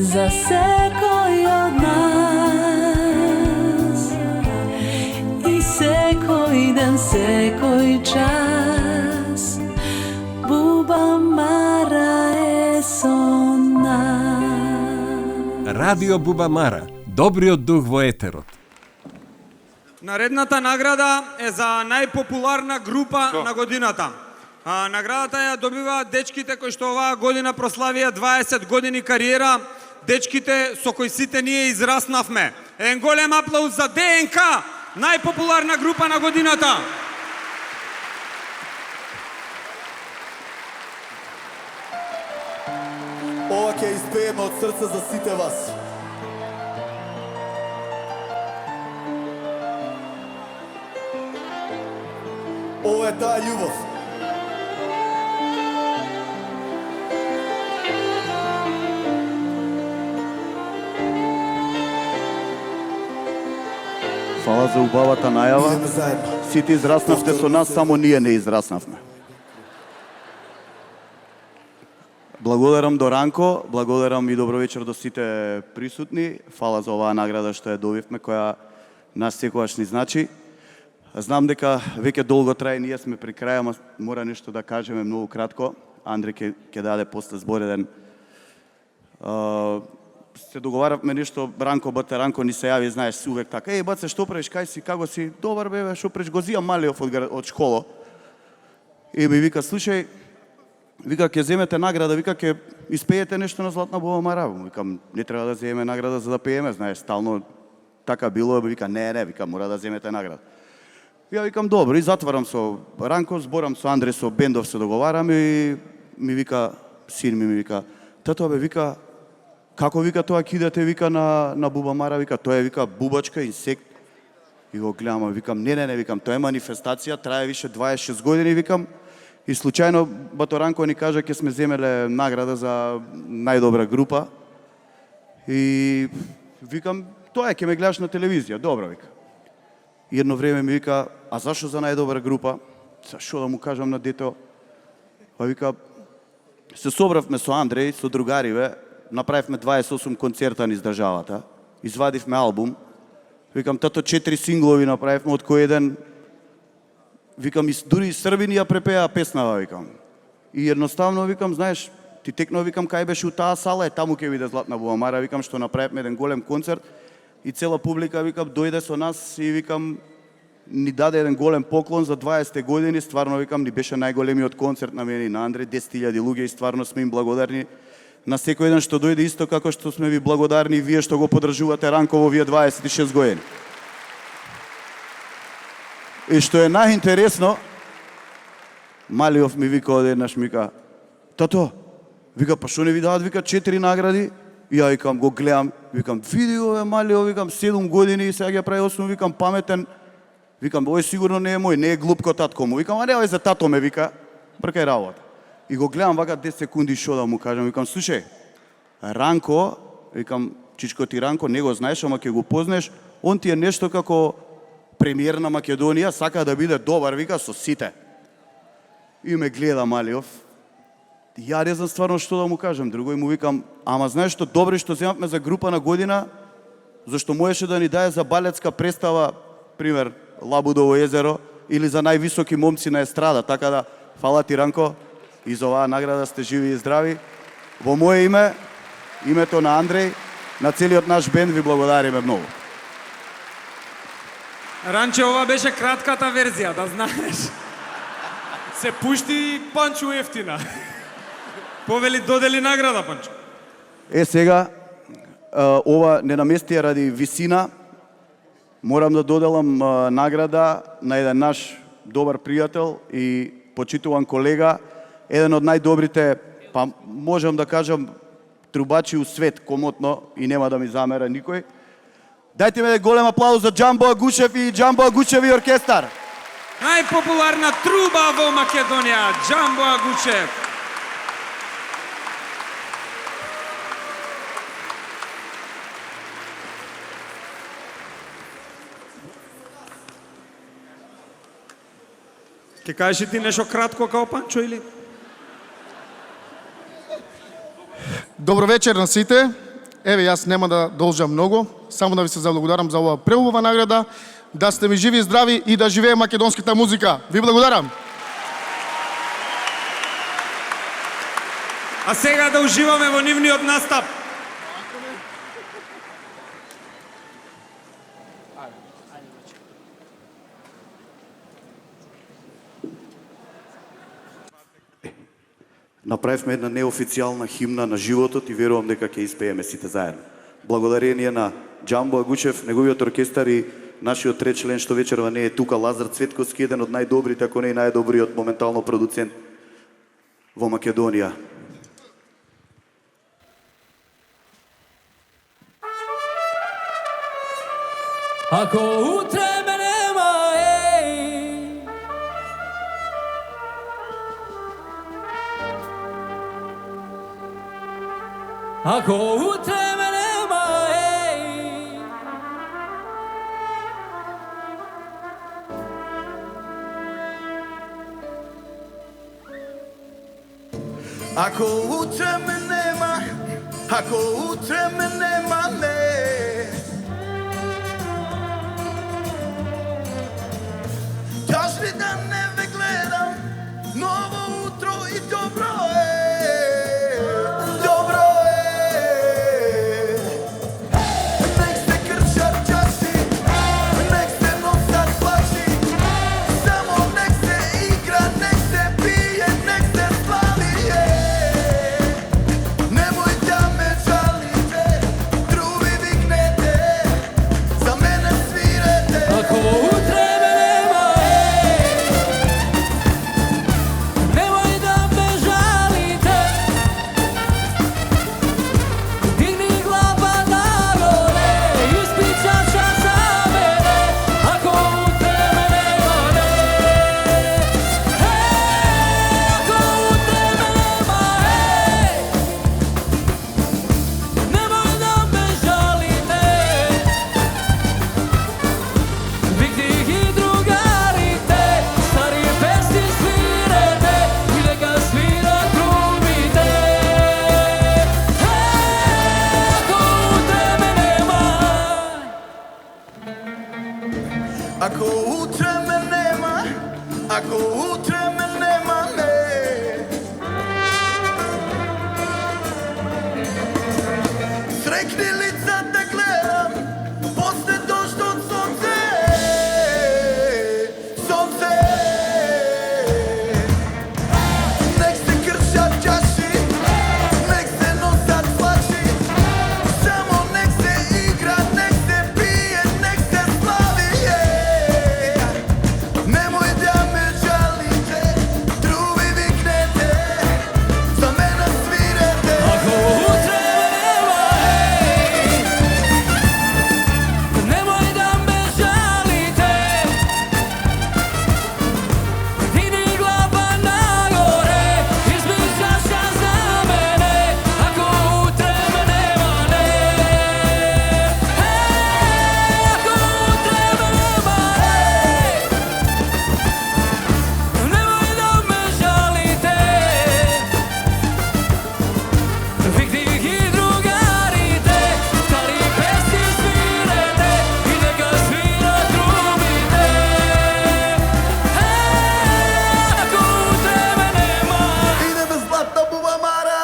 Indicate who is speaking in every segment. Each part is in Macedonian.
Speaker 1: za sekој од нас и секој ден, секој час Буба Мара е со нас.
Speaker 2: Радио Буба Мара. Добриот дух во етерот.
Speaker 3: Наредната награда е за најпопуларна група на годината. Наградата ја добиваат дечките кои што оваа година прославија 20 години кариера, дечките со кои сите ние израснавме. Еден голем аплауз за ДНК, најпопуларна група на годината.
Speaker 4: Ова ќе испееме од срце за сите вас. Ова е таа љубов.
Speaker 5: Фала за убавата најава.
Speaker 4: Идеме заедно.
Speaker 5: Сите израснавте со нас, само ние не израснавме. Благодарам до Ранко, благодарам и добро вечер до сите присутни. Фала за оваа награда што ја добивме, која нас секогаш ни значи. Знам дека веќе долго трае, ние сме при крај, ама мора нешто да кажеме многу кратко. Андре ќе даде после збор еден. Се договаравме нешто, Ранко, бате, Ранко ни се јави, знаеш, увек така. Еј, баце, што правиш, кај си, како си? Добар бе, што правиш, го зијам Малиов од школа. И ми вика, слушај, вика, ќе земете награда, вика, ќе испеете нешто на Златна Буба Мара. Викам, не треба да земеме награда за да пееме, знаеш, стално така било, вика, не, вика, мора да земете награда. Ја викам, добро, и затварам со Ранко, зборам со Андре, со бендов се договарам и ми вика, син ми вика, тато бе, вика, како вика тоа кидате, вика, на Буба Мара, вика, тоа е, вика, бубачка, инсект. И го гледам, викам, не, викам, тоа е манифестација, трае више 26 години, викам, и случајно бато Ранко ни кажа ќе сме земеле награда за најдобра група. И викам, тоа е, ќе ме гледаш на телевизија, добро, вика. И едно време ми вика, а зашо за најдобра група? Зашо да му кажам на дето? Па вика, се собравме со Андреј, со другариве, направивме 28 концерта низ државата, извадивме албум, викам, тато 4 синглови направивме, од кој еден, викам, дури Србини ја препеа песнава, викам. И едноставно, викам, знаеш, ти текно, викам, кај беше у таа сала, таму ќе биде Златна Буба Мара, викам, што направивме еден голем концерт, и цела публика, викам, дојде со нас и, викам, ни даде еден голем поклон за 20 години, стварно, викам, ни беше најголемиот концерт на мене и на Андре, 10.000 луѓе и стварно сме им благодарни на секој еден што дојде, исто како што сме ви благодарни вие што го подржувате Ранко во овие 26 години. И што е најинтересно, Малиов ми вика одеднаш, вика, тато, вика, па што не ви дават, вика, 4 награди? И ја викам, го гледам, викам, види го, Малиов, викам, 7 години и сега ги прави 8, викам, паметен, викам, ој сигурно не е мој, не е глуп ко татко му, викам, а не, ој за тато ме, вика, бркај работа. И го гледам вака 10 секунди што да му кажам, викам, слушај, Ранко, викам, чичко ти Ранко, не го знаеш, ама ќе го познаеш, он ти е нешто како премиер на Македонија, сака да биде добар, вика, со сите. И ме гледа Малиов. Ја не знам стварно што да му кажам, друго и му викам, ама знаеш што добри што земавме за група на година, зашто можеше да ни даде за балетска представа, пример, Лабудово езеро, или за највисоки момци на естрада, така да, фала ти Ранко, и за оваа награда сте живи и здрави. Во моje име, името на Андреј, на целиот наш бенд ви благодариме многу.
Speaker 3: Ранче, ова беше кратката верзија, да знаеш. Се пушти Панчо ефтина. Повели додели награда, Панчо.
Speaker 5: Сега, ова не наместија ради висина, морам да доделам награда на еден наш добар пријател и почитуван колега, еден од најдобрите, па можам да кажам, трубачи у свет, комотно, и нема да ми замера никој. Дајте ме голем аплауз за Џамбо Агушев и Џамбо Агушев и оркестар.
Speaker 3: Најпопуларна труба во Македонија, Џамбо Агушев. Ке кажеш ти нешто кратко као Панчо или?
Speaker 6: Добро вечер на сите. Еве, јас нема да должам многу, само да ви се заблагодарам за оваа преубава награда, да сте ми живи и здрави и да живее македонската музика. Ви благодарам.
Speaker 3: А сега да уживаме во нивниот настап.
Speaker 5: Направивме една неофицијална химна на животот и верувам дека ќе испееме сите заедно. Благодарение на Џамбо Агучев, неговиот оркестар и нашиот трет член што вечерва не е тука, Лазар Цветковски, еден од најдобрите, ако не и најдобриот моментално продуцент во Македонија.
Speaker 1: Ako utре me nema, ej. Ako utre me nema, ej.
Speaker 4: Ako utre me nema, ako utre me nema, ne. Каждый ден не ве гледам, ново утро и добро е, добро е. Нек се кршат чаши, нек се носат плачи, само нек се игра, нек се пие, нек се слави е. Немој да ме жалите, други викнете, за мене свирете.
Speaker 1: Ako utре me nema, nemoj da me žalite. Digni glava nagore, ispričat ću za mene. Ako utre me nema, ako utre me nema, nemoj da me žalite. Viknih i drugarite, stari pesmi svirete i neka svira trubite. Ako utre me nema,
Speaker 4: Ako utre me nema, ako utre me nema, ne. Srekni lica da gledam, posle došlo od sunce, sunce. Nek se kršat čaši, nek se nosat plači, samo nek se igra, nek se pije, nek se slavi je. Nemoj da me žalite, drugi viknete, za mene svirete.
Speaker 1: ako utre me nema, nemoj da me žalite. Digni glava nagore, ispričat ću za mene. Ako utre me nema, ako utre me nema, nemoj da me žalite. Viknih i drugarite, stari pesmi svirete i neka svira trubite. Ako utre me nema,
Speaker 4: Ide bez zlatna bubamara.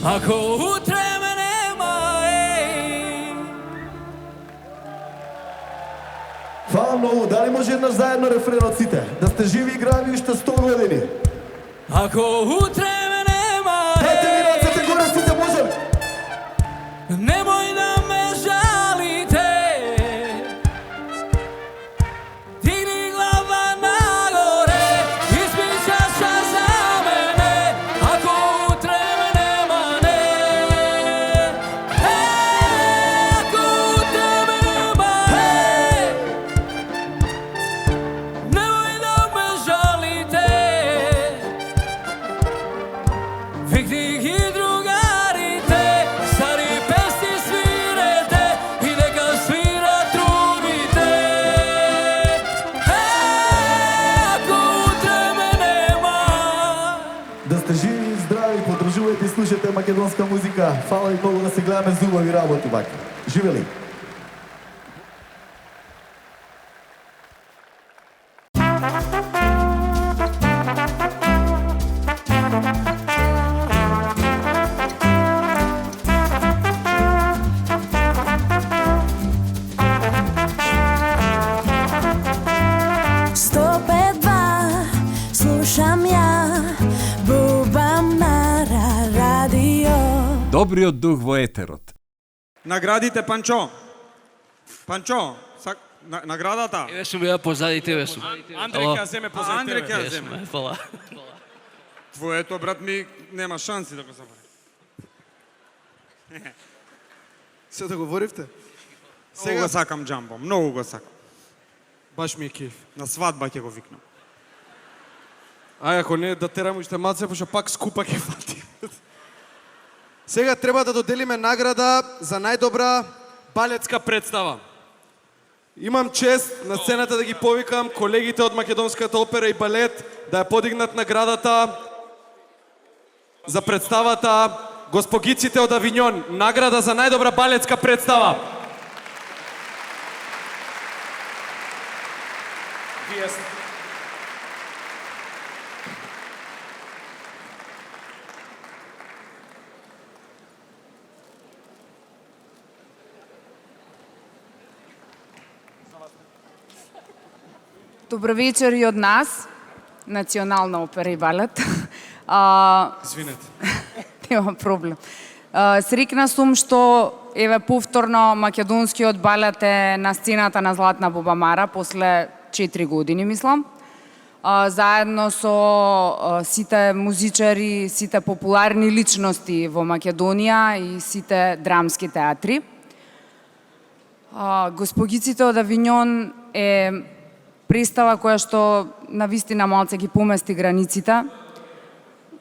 Speaker 1: ako utre me nema, ej.
Speaker 4: Hvala mnogo, дали може еднаш заедно рефрен од сите? Да сте живи и грави уште 100 години.
Speaker 1: Ako utre me nema,
Speaker 4: Дайте ми рацете горе сите, може ли?
Speaker 1: nemoj da me žalite. Digni glava nagore, ispričat ću za mene. Ako utre me nema, ako utre me nema, nemoj da me žalite.
Speaker 4: слушате македонска музика. Фала ви много да се гледаме за убави работи, бака. Живели!
Speaker 7: Слушам ја Буба Мара радио.
Speaker 2: Добриот дух во етерот.
Speaker 3: Наградите, Панчо. Панчо, наградата.
Speaker 1: Еве сум ја позади тебе сум.
Speaker 8: Андре ќе ја земе позади
Speaker 3: Андре
Speaker 8: тебе.
Speaker 3: ќе ја земе.
Speaker 1: Фала.
Speaker 3: Твоето, брат ми, нема шанси да го забрави.
Speaker 8: Се договоривте?
Speaker 3: Сега го сакам Джамбо, многу го сакам.
Speaker 8: Баш ми е кеф.
Speaker 3: На свадба ќе го викнам.
Speaker 8: Ај, ако не да терам уште малце, пошто пак скупа ќе фати. Сега треба да доделиме награда за најдобра балетска представа. Имам чест на сцената да ги повикам колегите од Македонската опера и балет да ја подигнат наградата за представата Госпогиците од Авиньон. Награда за најдобра балетска представа. Вие сте.
Speaker 9: Добро вечер и од нас, Национална опера и балет.
Speaker 8: Извинете.
Speaker 9: Нема проблем. Срекна сум што еве повторно македонскиот балет е на сцената на Златна Буба Мара после 4 години, мислам. Заедно со сите музичари, сите популарни личности во Македонија и сите драмски театри. Госпогиците од Авиньон е представа која што навистина малце ги помести границите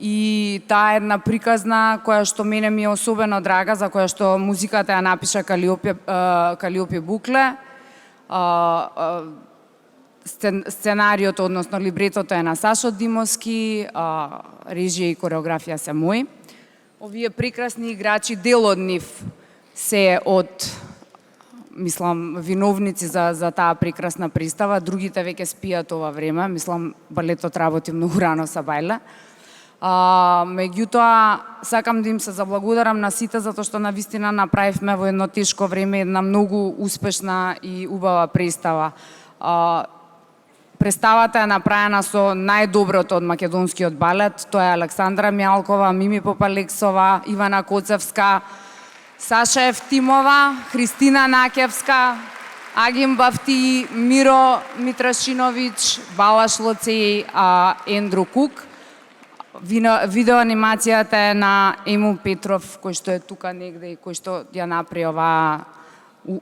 Speaker 9: и таа е една приказна која што мене ми е особено драга, за која што музиката ја напиша Калиопе Букле. Сценариото, односно либретото е на Сашо Димовски, режија и кореографија се мои. Овие прекрасни играчи, дел од нив се од мислам, виновници за таа прекрасна представа, другите веќе спијат ова време, мислам, балетот работи многу рано са бајле. Меѓутоа, сакам да им се заблагодарам на сите, затоа што навистина направивме во едно тешко време една многу успешна и убава представа. Представата е направена со најдоброто од македонскиот балет, тоа е Александра Мјалкова, Мими Попалексова, Ивана Коцевска, Саша Евтимова, Христина Накевска, Агим Бафти, Миро Митрашиновиќ, Балаш Лоцеј, Ендру Кук. Видеоанимацијата е на Ему Петров, кој што е тука негде и кој што ја направи оваа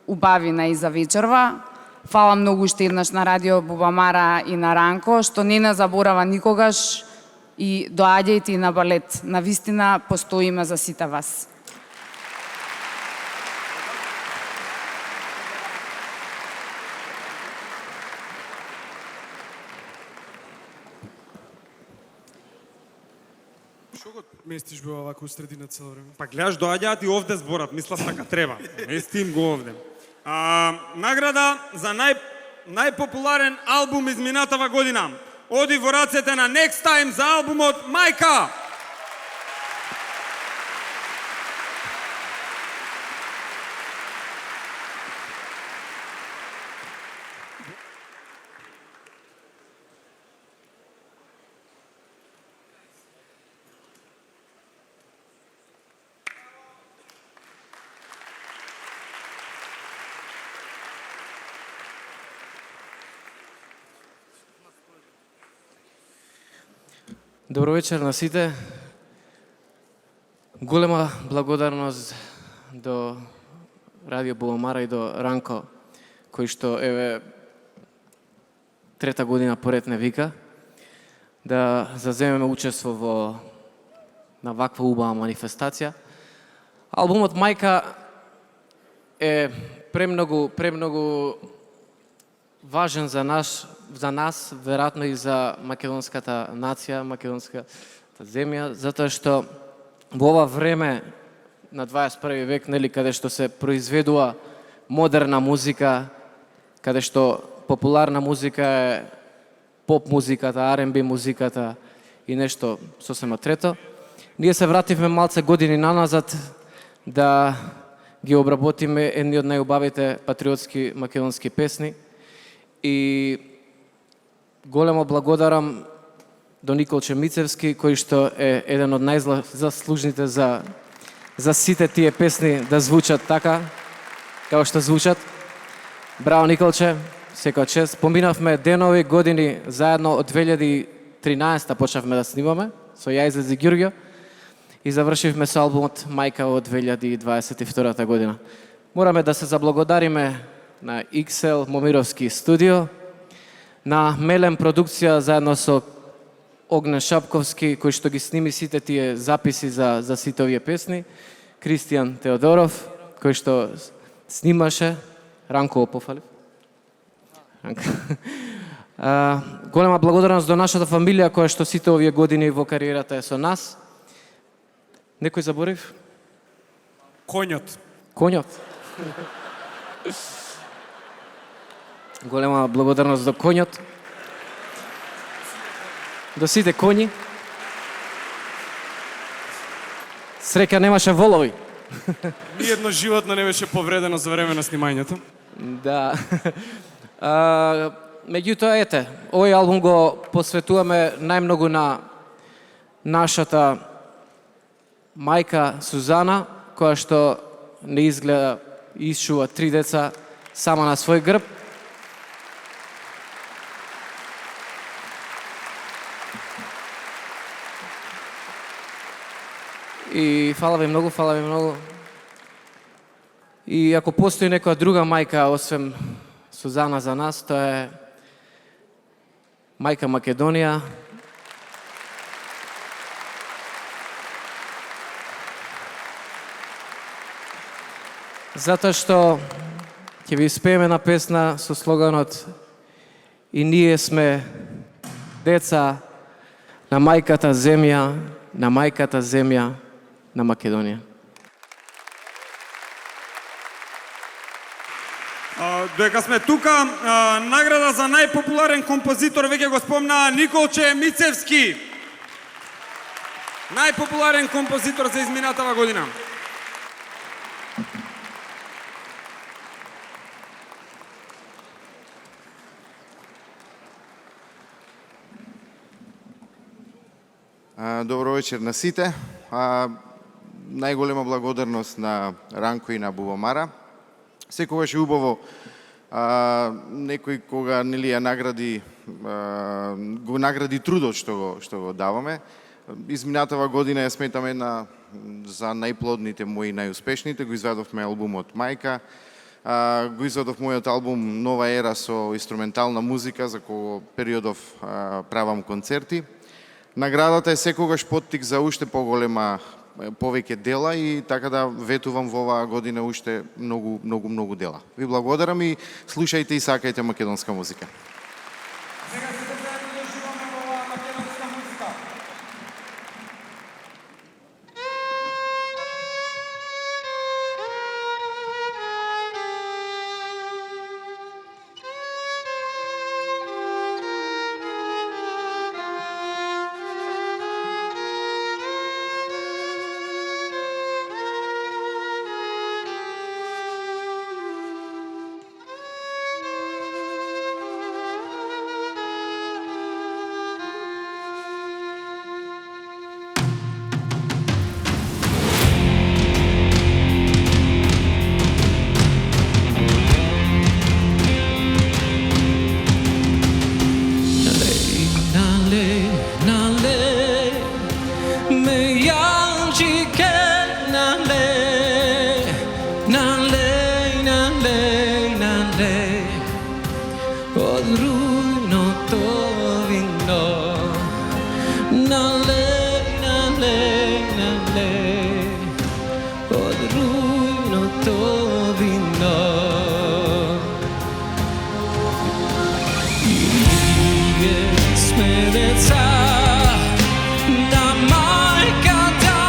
Speaker 9: убавина и за вечерва. Фала многу уште еднаш на Радио Буба Мара и на Ранко, што не не заборава никогаш и доаѓајте и на балет. Навистина постоиме за сите вас.
Speaker 8: Што го местиш бе овако у средина цело време?
Speaker 3: Па гледаш, доаѓаат и овде зборат, мислат така треба. Местим го овде. Награда за најпопуларен албум изминатава година. Оди во рацете на Next Time за албумот Мајка.
Speaker 10: Добро вечер на сите. Голема благодарност до Радио Буба Мара и до Ранко, кој што еве трета година поред не вика да заземеме учество на ваква убава манифестација. Албумот Мајка е премногу важен за нас, веројатно и за македонската нација, македонската земја, затоа што во ова време на 21 век, нели, каде што се произведува модерна музика, каде што популарна музика е поп музиката, R&B музиката и нешто сосема трето, ние се вративме малце години наназад да ги обработиме едни од најубавите патриотски македонски песни и големо благодарам до Николче Мицевски, кој што е еден од најзаслужните за сите тие песни да звучат така, како што звучат. Браво, Николче, секоја чест. Поминавме денови, години заедно од 2013 почнавме да снимаме, со ја излези Ѓурѓо, и завршивме со албумот Мајка од 2022 година. Мораме да се заблагодариме на XL Момировски студио, на Мелем продукција заедно со Огнен Шапковски, кој што ги сними сите тие записи за сите овие песни, Кристијан Теодоров, кој што снимаше, Ранко Опофалев. Голема благодарност до нашата фамилија која што сите овие години во кариерата е со нас. Некој заборив?
Speaker 8: Конјот.
Speaker 10: Конјот. Голема благодарност до конјот. До сите коњи. Среќа немаше волови.
Speaker 8: Ниедно животно не беше повредено за време на снимањето.
Speaker 10: Да. Меѓутоа, ете, овој албум го посветуваме најмногу на нашата мајка Сузана, која што не изгледа и исчува 3 деца сама на свој грб. И фала ви многу, фала ви многу. И ако постои некоја друга мајка, освен Сузана за нас, тоа е мајка Македонија. Затоа што ќе ви испееме на песна со слоганот "И ние сме деца на мајката земја, на мајката земја на Македонија".
Speaker 3: Додека сме тука, награда за најпопуларен композитор веќе го спомна Николче Мицевски. Најпопуларен композитор за изминатава година.
Speaker 11: Добро вечер на сите. Најголема благодарност на Ранко и на Бубамара. Секогаш е убаво некој кога нели ја награди, го награди трудот што го даваме. Изминатава година ја сметам една за најплодните мои, најуспешните. Го извадовме албумот Мајка, го извадов мојот албум Нова ера со инструментална музика, за кој периодов правам концерти. Наградата е секогаш поттик за уште поголема, повеќе дела и така да ветувам во оваа година уште многу дела. Ви благодарам и слушајте и сакајте македонска музика.
Speaker 1: Sme deca na majkata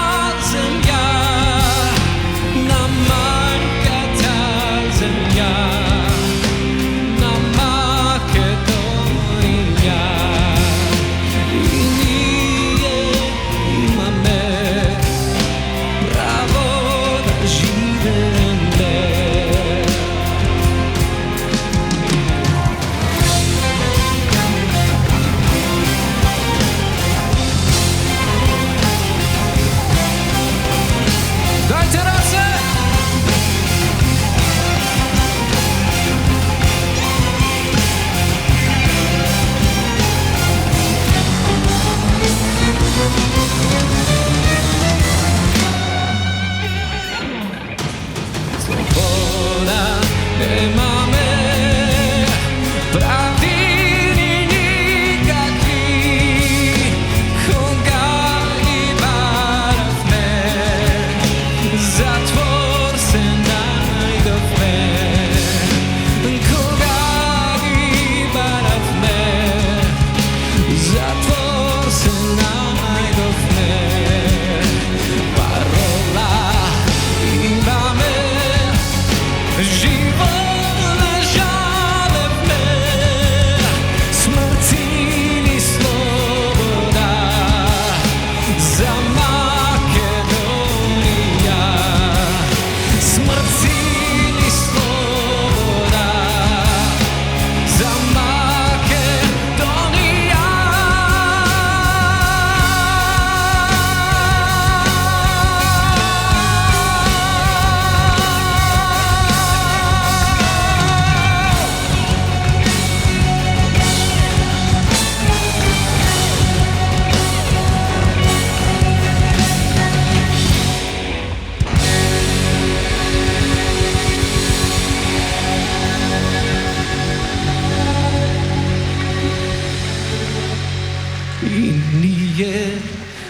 Speaker 1: Ние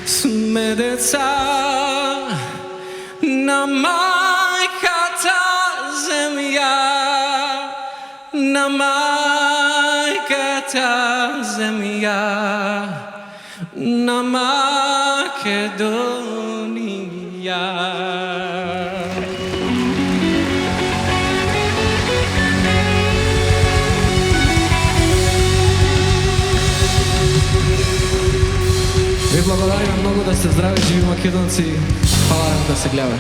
Speaker 1: сме деца на майката земя, на майката земя, на Македония. Ви благодарим много, да сте здрави, живи македонци. Хвала да се гледа.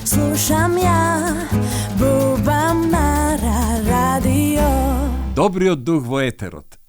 Speaker 7: Слушам ја, бубам на радио.
Speaker 2: Добриот дух во етерот.